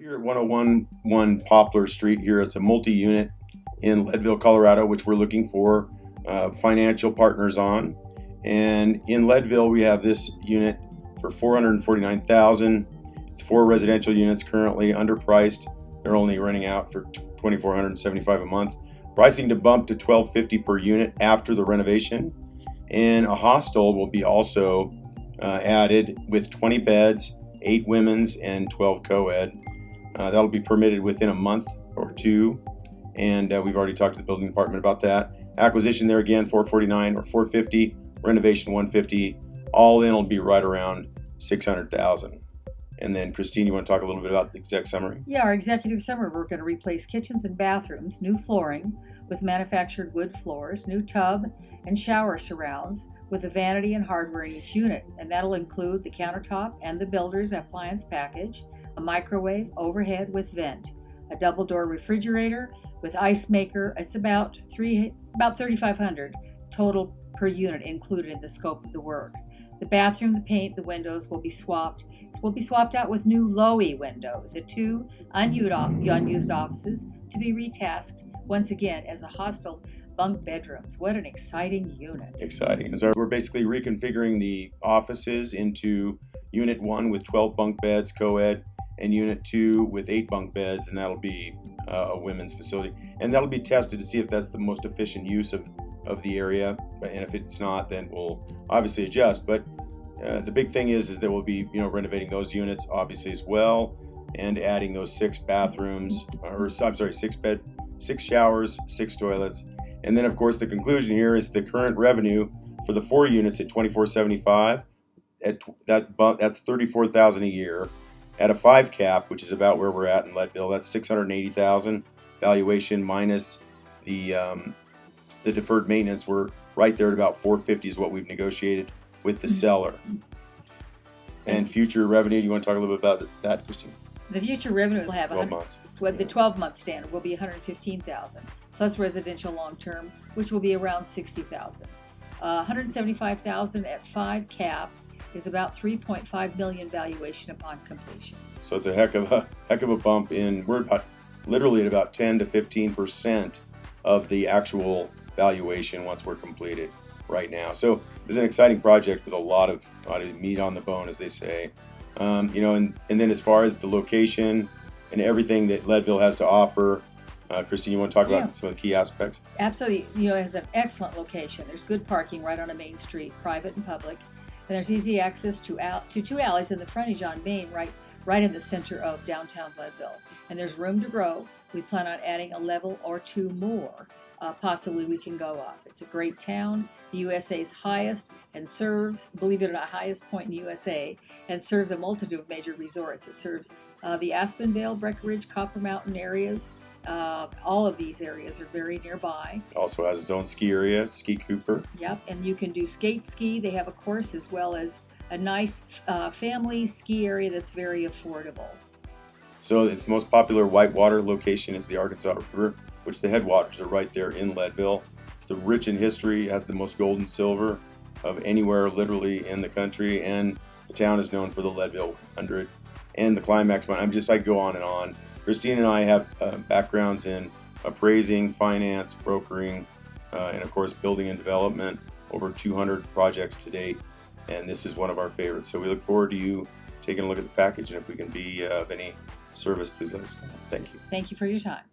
Here at 101 Poplar Street here, it's a multi-unit in Leadville, Colorado, which we're looking for financial partners on. And in Leadville, we have this unit for $449,000. It's 4 residential units currently underpriced. They're only renting out for $2,475 a month. Pricing to bump to $1,250 per unit after the renovation. And a hostel will be also added with 20 beds, 8 women's and 12 co-ed. That'll be permitted within a month or two, and we've already talked to the building department about that. Acquisition there again, $449 or $450, renovation $150. All in will be right around $600,000. And then Christine, you want to talk a little bit about the exec summary? Yeah, our executive summary, we're going to replace kitchens and bathrooms, new flooring with manufactured wood floors, new tub and shower surrounds with the vanity and hardware in each unit. And that'll include the countertop and the builder's appliance package, a microwave overhead with vent, a double door refrigerator with ice maker. It's about $3,500 total per unit included in the scope of the work. The bathroom, the paint, the windows will be swapped. Will be swapped out with new Lowy windows. The 2 unused offices to be retasked once again as a hostel bunk bedrooms. What an exciting unit. Exciting. So we're basically reconfiguring the offices into Unit 1 with 12 bunk beds, co-ed, and Unit 2 with 8 bunk beds, and that'll be a women's facility. And that'll be tested to see if that's the most efficient use of the area. And if it's not, then we'll obviously adjust. But the big thing is that we'll be renovating those units obviously as well, and adding those 6 bathrooms, six showers, 6 toilets. And then of course the conclusion here is the current revenue for the 4 units at $2,475, that's $34,000 a year. At a 5 cap, which is about where we're at in Leadville, that's $680,000 valuation minus the deferred maintenance. We're right there at about $450 is what we've negotiated with the seller. And future revenue, you want to talk a little bit about that, Christine? The future revenue will have 12 months. The 12-month standard will be $115,000 plus residential long-term, which will be around $60,000. $175,000 at 5 cap is about $3.5 million valuation upon completion. So it's a heck of a bump in. We're literally at about 10 to 15% of the actual valuation once we're completed right now. So it's an exciting project with a lot of meat on the bone, as they say. And then as far as the location and everything that Leadville has to offer, Christine, you want to talk about some of the key aspects? Absolutely. It has an excellent location. There's good parking right on a main street, private and public. And there's easy access to 2 alleys in the frontage on Main, right in the center of downtown Leadville. And there's room to grow. We plan on adding a level or 2 more. Possibly we can go up. It's a great town, the USA's highest, and serves, believe it or not, highest point in USA, and serves a multitude of major resorts. It serves the Aspenvale, Breckenridge, Copper Mountain areas. All of these areas are very nearby. Also has its own ski area, Ski Cooper. Yep, and you can do skate ski. They have a course as well as a nice family ski area that's very affordable. So its most popular whitewater location is the Arkansas River, which the headwaters are right there in Leadville. It's the rich in history, has the most gold and silver of anywhere literally in the country, and the town is known for the Leadville 100 and the Climax Mine. I go on and on. Christine and I have backgrounds in appraising, finance, brokering, and of course building and development, over 200 projects to date, and this is one of our favorites. So we look forward to you taking a look at the package, and if we can be of any service, please let us know. Thank you. Thank you for your time.